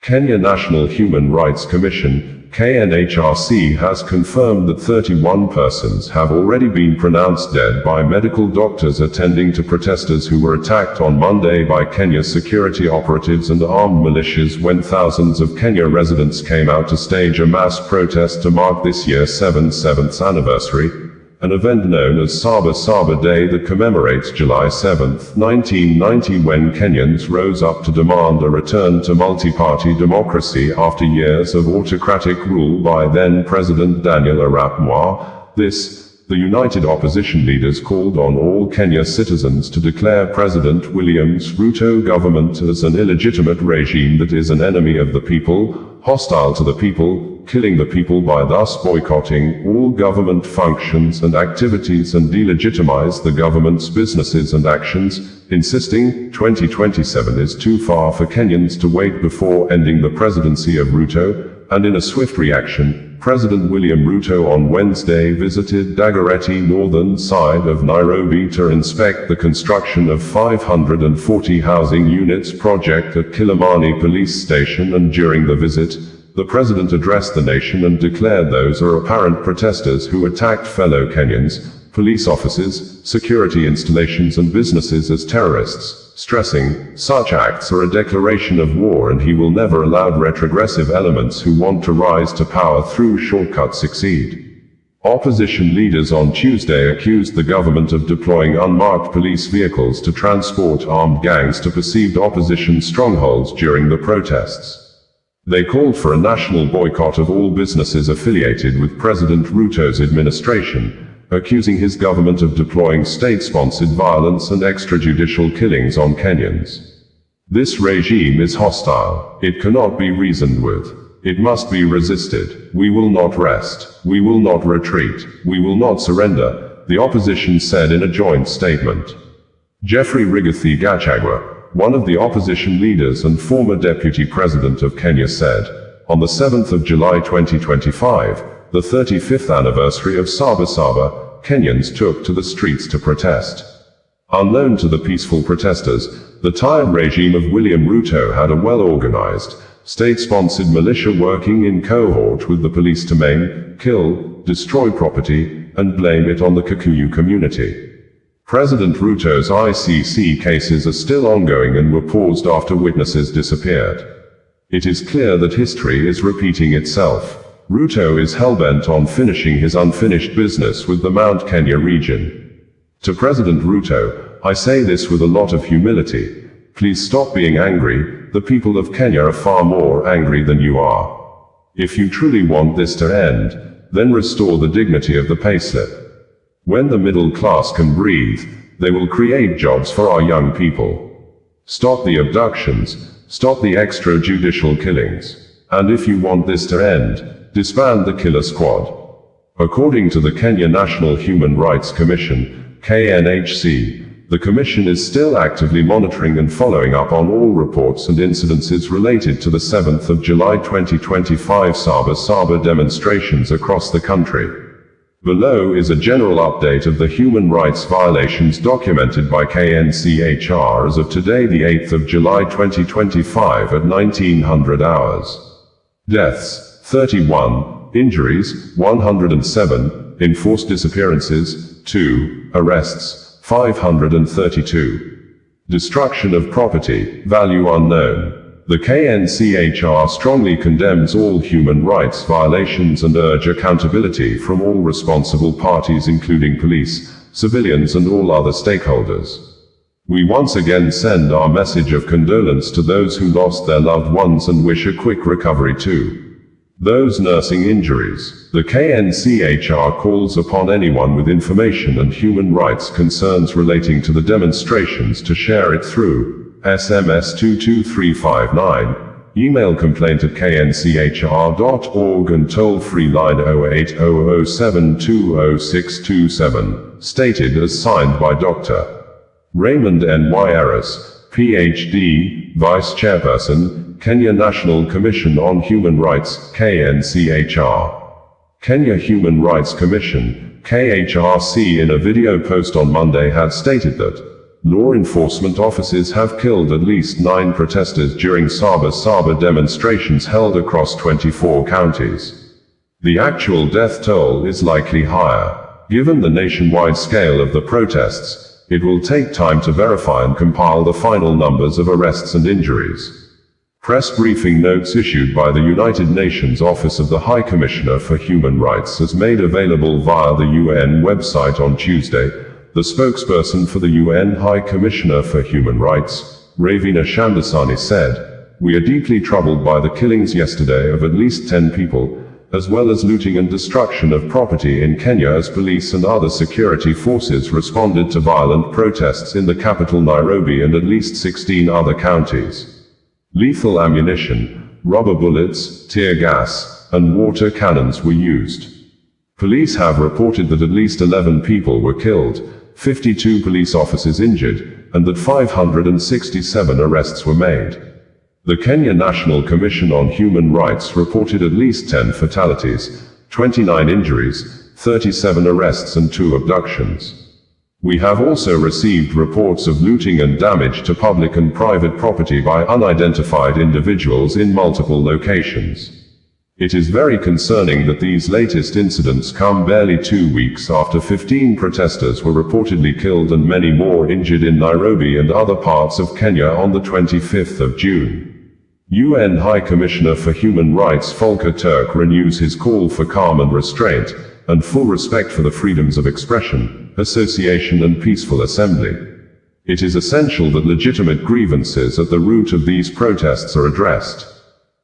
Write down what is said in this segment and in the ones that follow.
Kenya National Human Rights Commission, KNHRC, has confirmed that 31 persons have already been pronounced dead by medical doctors attending to protesters who were attacked on Monday by Kenya's security operatives and armed militias when thousands of Kenya residents came out to stage a mass protest to mark this year's 7th anniversary, an event known as Saba-Saba Day that commemorates July 7, 1990, when Kenyans rose up to demand a return to multi-party democracy after years of autocratic rule by then-President Daniel Arap Moi. The united opposition leaders called on all Kenya citizens to declare President Williams Ruto government as an illegitimate regime that is an enemy of the people, hostile to the people, killing the people by thus boycotting all government functions and activities and delegitimize the government's businesses and actions, insisting 2027 is too far for Kenyans to wait before ending the presidency of Ruto. And in a swift reaction, President William Ruto on Wednesday visited Dagoretti Northern side of Nairobi to inspect the construction of 540 housing units project at Kilimani Police Station, and during the visit, the president addressed the nation and declared those are apparent protesters who attacked fellow Kenyans, police officers, security installations and businesses as terrorists, stressing, such acts are a declaration of war and he will never allow retrogressive elements who want to rise to power through shortcuts succeed. Opposition leaders on Tuesday accused the government of deploying unmarked police vehicles to transport armed gangs to perceived opposition strongholds during the protests. They called for a national boycott of all businesses affiliated with President Ruto's administration, accusing his government of deploying state-sponsored violence and extrajudicial killings on Kenyans. This regime is hostile. It cannot be reasoned with. It must be resisted. We will not rest. We will not retreat. We will not surrender, the opposition said in a joint statement. Jeffrey Rigathi Gachagua, one of the opposition leaders and former deputy president of Kenya, said, on the 7th of July 2025, the 35th anniversary of Saba-Saba, Kenyans took to the streets to protest. Unknown to the peaceful protesters, the tired regime of William Ruto had a well-organized, state-sponsored militia working in cohort with the police to maim, kill, destroy property, and blame it on the Kikuyu community. President Ruto's ICC cases are still ongoing and were paused after witnesses disappeared. It is clear that history is repeating itself. Ruto is hellbent on finishing his unfinished business with the Mount Kenya region. To President Ruto, I say this with a lot of humility. Please stop being angry. The people of Kenya are far more angry than you are. If you truly want this to end, then restore the dignity of the payslip. When the middle class can breathe, they will create jobs for our young people. Stop the abductions, stop the extrajudicial killings. And if you want this to end, disband the killer squad. According to the Kenya National Human Rights Commission, KNHRC, the commission is still actively monitoring and following up on all reports and incidences related to the 7th of July 2025 Saba-Saba demonstrations across the country. Below is a general update of the human rights violations documented by KNCHR as of today, the 8th of July 2025 at 1900 hours. Deaths, 31. Injuries, 107. Enforced disappearances, 2. Arrests, 532. Destruction of property, value unknown. The KNCHR strongly condemns all human rights violations and urge accountability from all responsible parties, including police, civilians and all other stakeholders. We once again send our message of condolence to those who lost their loved ones and wish a quick recovery to those nursing injuries. The KNCHR calls upon anyone with information and human rights concerns relating to the demonstrations to share it through SMS 22359, email complaint@knchr.org and toll-free line 0800720627, stated as signed by Dr. Raymond N. Wairas, Ph.D., Vice Chairperson, Kenya National Commission on Human Rights, KNCHR. Kenya Human Rights Commission, KHRC, in a video post on Monday had stated that law enforcement officers have killed at least 9 protesters during Saba-Saba demonstrations held across 24 counties. The actual death toll is likely higher. Given the nationwide scale of the protests, it will take time to verify and compile the final numbers of arrests and injuries. Press briefing notes issued by the United Nations Office of the High Commissioner for Human Rights as made available via the UN website on Tuesday. The spokesperson for the UN High Commissioner for Human Rights, Ravina Shamdasani, said, "We are deeply troubled by the killings yesterday of at least 10 people, as well as looting and destruction of property in Kenya as police and other security forces responded to violent protests in the capital Nairobi and at least 16 other counties. Lethal ammunition, rubber bullets, tear gas, and water cannons were used. Police have reported that at least 11 people were killed, 52 police officers injured, and that 567 arrests were made." The Kenya National Commission on Human Rights reported at least 10 fatalities, 29 injuries, 37 arrests and 2 abductions. "We have also received reports of looting and damage to public and private property by unidentified individuals in multiple locations. It is very concerning that these latest incidents come barely 2 weeks after 15 protesters were reportedly killed and many more injured in Nairobi and other parts of Kenya on the 25th of June. UN High Commissioner for Human Rights Volker Turk renews his call for calm and restraint, and full respect for the freedoms of expression, association and peaceful assembly. It is essential that legitimate grievances at the root of these protests are addressed.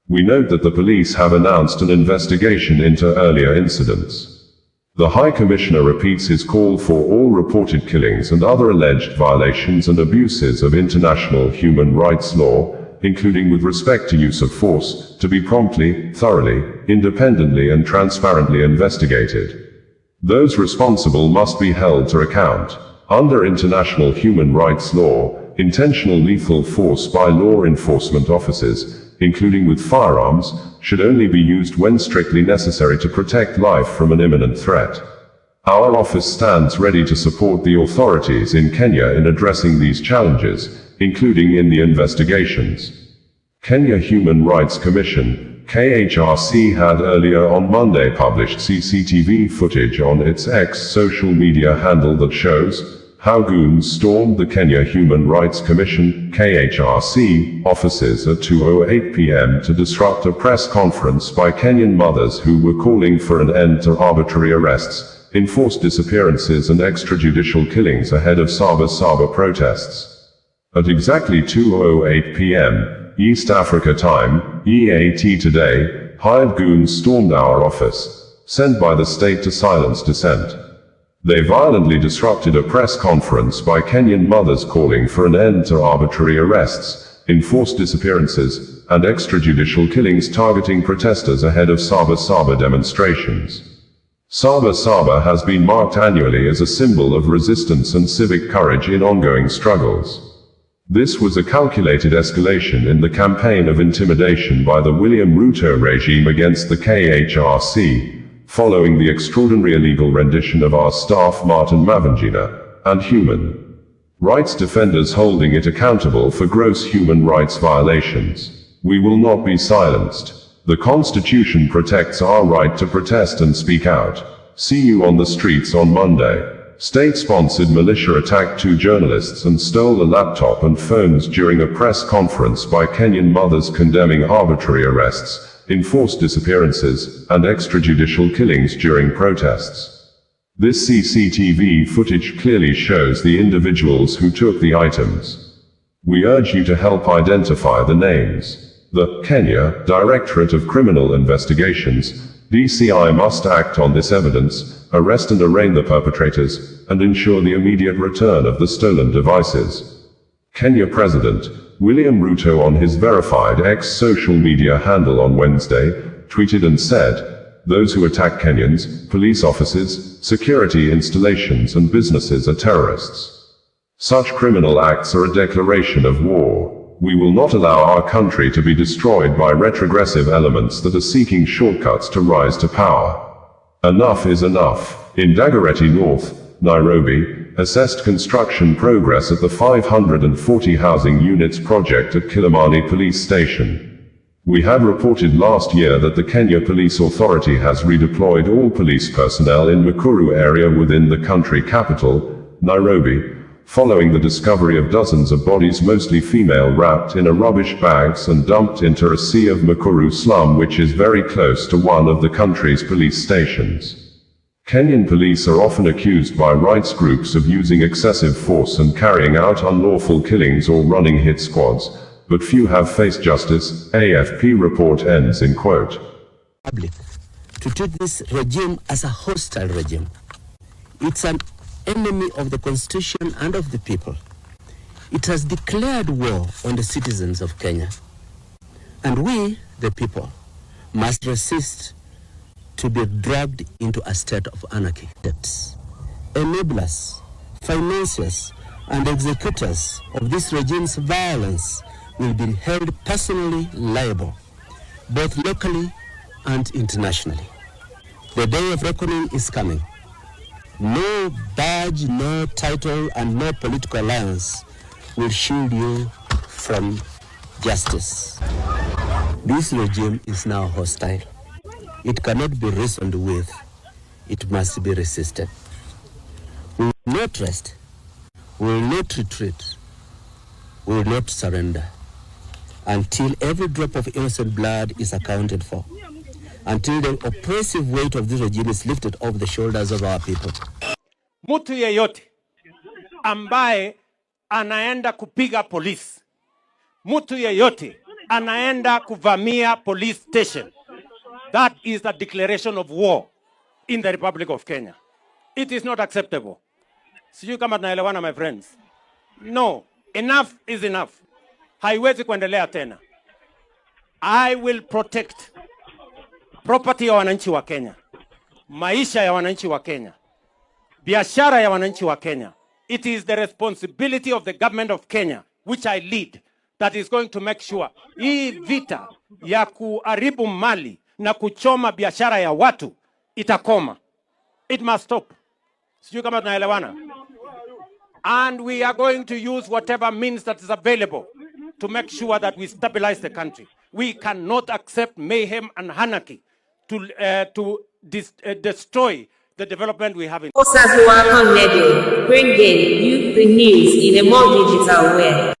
We note that the police have announced an investigation into earlier incidents. The High Commissioner repeats his call for all reported killings and other alleged violations and abuses of international human rights law, including with respect to use of force, to be promptly, thoroughly, independently and transparently investigated. Those responsible must be held to account. Under international human rights law, intentional lethal force by law enforcement officers, including with firearms, should only be used when strictly necessary to protect life from an imminent threat. Our office stands ready to support the authorities in Kenya in addressing these challenges, including in the investigations. Kenya Human Rights Commission, KHRC, had earlier on Monday published CCTV footage on its X social media handle that shows how goons stormed the Kenya Human Rights Commission, KHRC, offices at 2:08 p.m. to disrupt a press conference by Kenyan mothers who were calling for an end to arbitrary arrests, enforced disappearances and extrajudicial killings ahead of Saba-Saba protests. At exactly 2:08 p.m. East Africa Time, EAT today, hired goons stormed our office, sent by the state to silence dissent. They violently disrupted a press conference by Kenyan mothers calling for an end to arbitrary arrests, enforced disappearances, and extrajudicial killings targeting protesters ahead of Saba-Saba demonstrations. Saba-Saba has been marked annually as a symbol of resistance and civic courage in ongoing struggles. This was a calculated escalation in the campaign of intimidation by the William Ruto regime against the KHRC, following the extraordinary illegal rendition of our staff Martin Mavangina, and human rights defenders holding it accountable for gross human rights violations. We will not be silenced. The Constitution protects our right to protest and speak out. See you on the streets on Monday. State-sponsored militia attacked 2 journalists and stole a laptop and phones during a press conference by Kenyan mothers condemning arbitrary arrests, enforced disappearances, and extrajudicial killings during protests. This CCTV footage clearly shows the individuals who took the items. We urge you to help identify the names. The Kenya Directorate of Criminal Investigations, DCI, must act on this evidence, arrest and arraign the perpetrators, and ensure the immediate return of the stolen devices. Kenya President William Ruto, on his verified X social media handle on Wednesday, tweeted and said, "Those who attack Kenyans, police officers, security installations and businesses are terrorists. Such criminal acts are a declaration of war. We will not allow our country to be destroyed by retrogressive elements that are seeking shortcuts to rise to power. Enough is enough." In Dagoretti North, Nairobi, assessed construction progress at the 540 housing units project at Kilimani Police Station. We had reported last year that the Kenya Police Authority has redeployed all police personnel in Nakuru area within the country capital, Nairobi, following the discovery of dozens of bodies, mostly female, wrapped in rubbish bags and dumped into a sea of Nakuru slum, which is very close to one of the country's police stations. Kenyan police are often accused by rights groups of using excessive force and carrying out unlawful killings or running hit squads, but few have faced justice, AFP report ends in quote. Public to treat this regime as a hostile regime. It's an enemy of the Constitution and of the people. It has declared war on the citizens of Kenya. And we, the people, must resist to be dragged into a state of anarchy. Enablers, financiers, and executors of this regime's violence will be held personally liable, both locally and internationally. The day of reckoning is coming. No badge, no title, and no political alliance will shield you from justice. This regime is now hostile. It cannot be reasoned with. It must be resisted. We will not rest. We will not retreat. We will not surrender until every drop of innocent blood is accounted for, until the oppressive weight of this regime is lifted off the shoulders of our people. Mtu yeyote ambaye anaenda kupiga polisi, mtu yeyote anaenda kuvamia police station, that is a declaration of war in the Republic of Kenya. It is not acceptable. Sijui kama tunaelewana, my friends. No, enough is enough. Haiwezi kuendelea tena. I will protect property ya wananchi wa Kenya, maisha ya wananchi wa Kenya, biashara ya wananchi wa Kenya. It is the responsibility of the government of Kenya, which I lead, that is going to make sure hii vita ya kuharibu mali na kuchoma biashara ya watu itakoma. It must stop. Sijui kama tunaelewana. And we are going to use whatever means that is available to make sure that we stabilize the country. We cannot accept mayhem and anarchy to destroy the development we have in. Bringing you the news in a more digital way.